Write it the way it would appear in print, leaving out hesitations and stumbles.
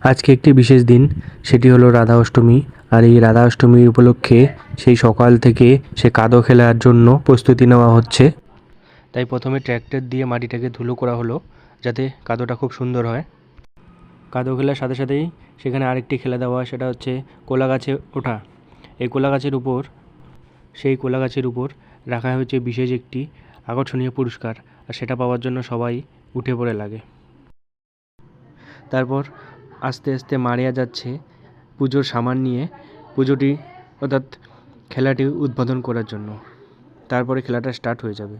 আজকে একটি বিশেষ দিন, সেটি হলো রাধা অষ্টমী। আর এই রাধা অষ্টমী উপলক্ষে সেই সকাল থেকে সে কাদো খেলার জন্য প্রস্তুতি নেওয়া হচ্ছে। তাই প্রথমে ট্র্যাক্টর দিয়ে মাটিটাকে ধুলো করা হলো, যাতে কাদোটা খুব সুন্দর হয়। কাদো খেলার সাথে সাথেই সেখানে আরেকটি খেলা দেওয়া হয়, সেটা হচ্ছে কোলা গাছে ওঠা। এই কোলা গাছের উপর রাখা হয়েছে বিশেষ একটি আকর্ষণীয় পুরস্কার, আর সেটা পাওয়ার জন্য সবাই উঠে পড়ে লাগে। তারপর আস্তে আস্তে মারিয়া যাচ্ছে পুজোর সামান নিয়ে, পুজোটি অর্থাৎ খেলাটি উদ্বোধন করার জন্য। তারপরে খেলাটা স্টার্ট হয়ে যাবে।